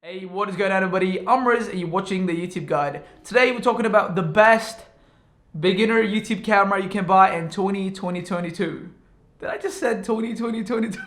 Hey, what is going on everybody? I'm Riz and you're watching the YouTube guide. Today we're talking about the best beginner YouTube camera you can buy in 2022. Did I just said 2022?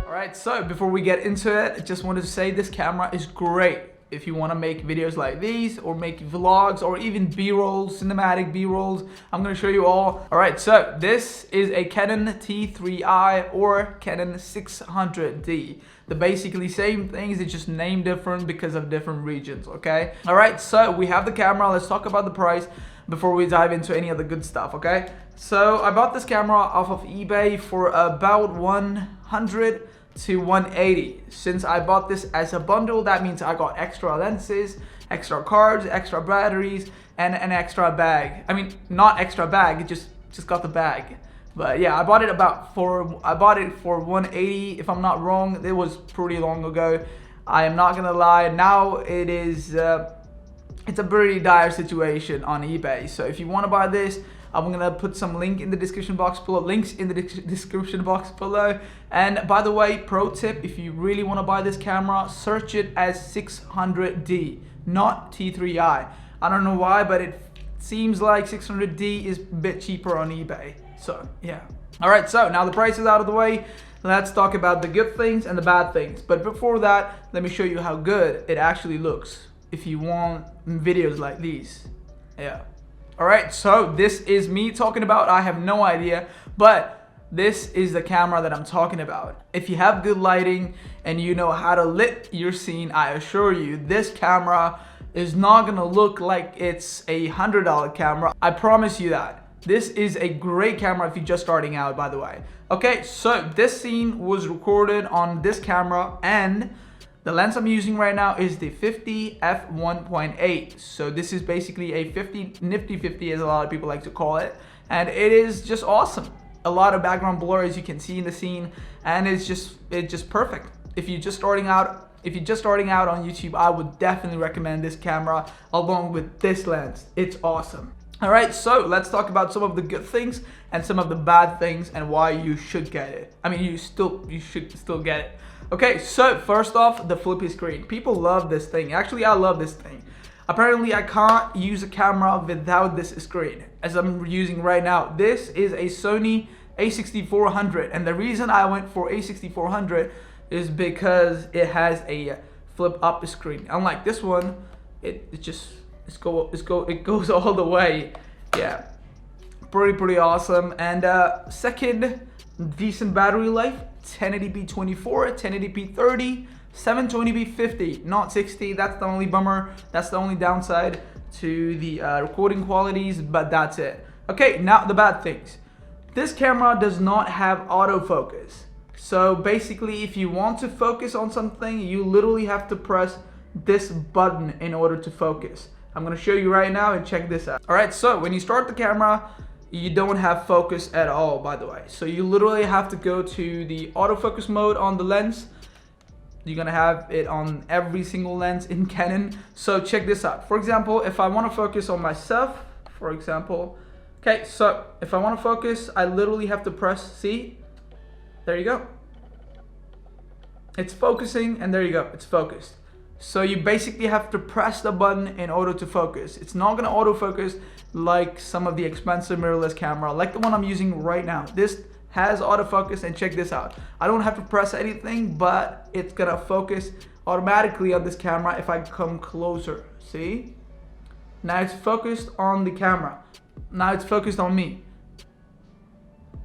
Alright, so before we get into it, I just wanted to say this camera is great if you want to make videos like these or make vlogs or even b-rolls, cinematic b-rolls. I'm going to show you all. Alright, so this is a Canon T3i or Canon 600D. They're basically same things, it's just named different because of different regions, okay? Alright, so we have the camera. Let's talk about the price before we dive into any of the good stuff, okay? So I bought this camera off of eBay for about 100 to 180. Since I bought this as a bundle, that means I got extra lenses, extra cards, extra batteries, and an extra bag. I mean, not extra bag, it just got the bag. But yeah, I bought it for 180 if I'm not wrong. It was pretty long ago. I am not gonna lie, now it is it's a pretty dire situation on eBay. So if you want to buy this, I'm gonna put some links in the description box below. And by the way, pro tip, if you really want to buy this camera, search it as 600D, not T3i. I don't know why, but it seems like 600D is a bit cheaper on eBay. So yeah. Alright, so now the price is out of the way. Let's talk about the good things and the bad things. But before that, let me show you how good it actually looks if you want videos like these. Yeah. Alright, so this is me talking about, I have no idea, but this is the camera that I'm talking about. If you have good lighting and you know how to lit your scene, I assure you, this camera is not gonna look like it's a $100 camera. I promise you that. This is a great camera if you're just starting out, by the way. Okay, so this scene was recorded on this camera and the lens I'm using right now is the 50 f1.8. So this is basically a 50 nifty 50 as a lot of people like to call it. And it is just awesome. A lot of background blur as you can see in the scene, and it's just perfect. If you're just starting out on YouTube, I would definitely recommend this camera along with this lens. It's awesome. Alright, so let's talk about some of the good things and some of the bad things and why you should get it. I mean, you should still get it. Okay, so first off, the flippy screen. People love this thing. Actually, I love this thing. Apparently, I can't use a camera without this screen, as I'm using right now. This is a Sony a6400, and the reason I went for a6400 is because it has a flip up screen. Unlike this one, it goes all the way. Yeah, pretty awesome. And second, decent battery life. 1080p 24, 1080p 30, 720p 50, not 60. That's the only bummer. That's the only downside to the recording qualities, but that's it. Okay, now the bad things. This camera does not have autofocus. So basically, if you want to focus on something, you literally have to press this button in order to focus. I'm gonna show you right now and check this out. Alright, so when you start the camera, you don't have focus at all, by the way. So you literally have to go to the autofocus mode on the lens. You're gonna have it on every single lens in Canon. So check this out. For example, if I want to focus on myself, for example, okay, so if I want to focus, I literally have to press, see? There you go. It's focusing, and there you go, it's focused. So you basically have to press the button in order to focus. It's not gonna autofocus like some of the expensive mirrorless camera, like the one I'm using right now. This has autofocus, and check this out. I don't have to press anything, but it's gonna focus automatically on this camera if I come closer. See? Now it's focused on the camera. Now it's focused on me.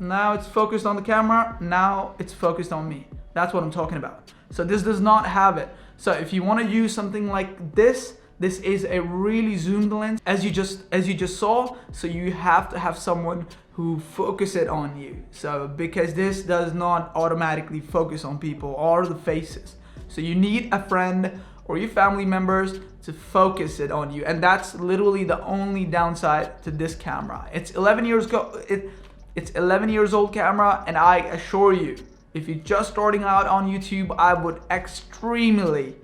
Now it's focused on the camera. Now it's focused on me. That's what I'm talking about. So this does not have it. So if you want to use something like this, this is a really zoomed lens, as you just saw. So you have to have someone who focus it on you. So because this does not automatically focus on people or the faces. So you need a friend or your family members to focus it on you, and that's literally the only downside to this camera. It's 11 years old camera, and I assure you, if you're just starting out on YouTube, I would extremely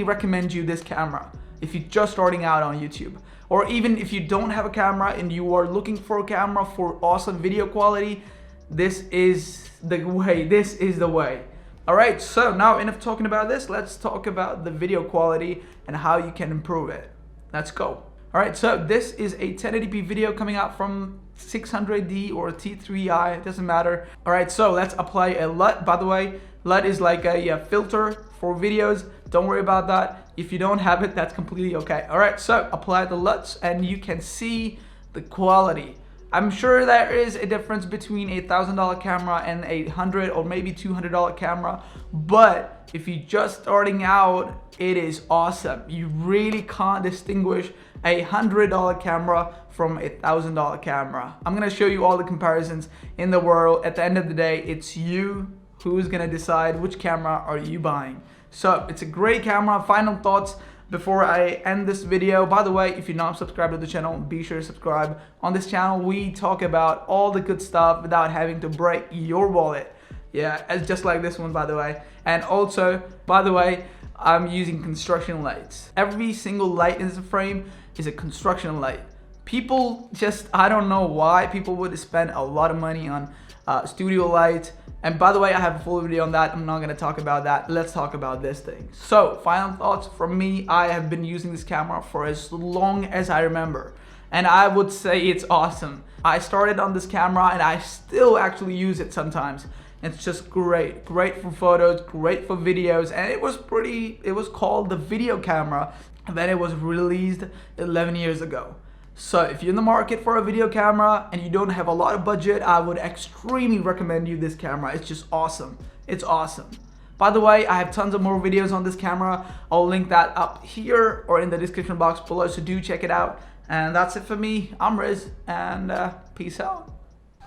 recommend you this camera. If you're just starting out on YouTube, or even if you don't have a camera and you are looking for a camera for awesome video quality, This is the way. This is the way. Alright, so now enough talking about this. Let's talk about the video quality and how you can improve it. Let's go. Alright, so this is a 1080p video coming out from 600D or T3i, it doesn't matter. Alright, so let's apply a LUT. By the way, LUT is like a filter for videos. Don't worry about that. If you don't have it, that's completely okay. Alright, so apply the LUTs and you can see the quality. I'm sure there is a difference between a $1,000 camera and a $100 or maybe $200 camera, but if you're just starting out, it is awesome. You really can't distinguish a $100 camera from a $1,000 camera. I'm gonna show you all the comparisons in the world. At the end of the day, it's you who's gonna decide which camera are you buying. So it's a great camera. Final thoughts before I end this video. By the way, if you're not subscribed to the channel, be sure to subscribe. On this channel, we talk about all the good stuff without having to break your wallet. Yeah, it's just like this one, by the way. And also, by the way, I'm using construction lights. Every single light in this frame is a construction light. People just, I don't know why people would spend a lot of money on studio lights. And by the way, I have a full video on that. I'm not gonna talk about that. Let's talk about this thing. So, final thoughts from me. I have been using this camera for as long as I remember. And I would say it's awesome. I started on this camera and I still actually use it sometimes. It's just great. Great for photos, great for videos. And it was called the video camera. And then it was released 11 years ago. So if you're in the market for a video camera and you don't have a lot of budget, I would extremely recommend you this camera. It's just awesome. It's awesome. By the way, I have tons of more videos on this camera. I'll link that up here or in the description box below, so do check it out. And that's it for me. I'm Riz, and peace out.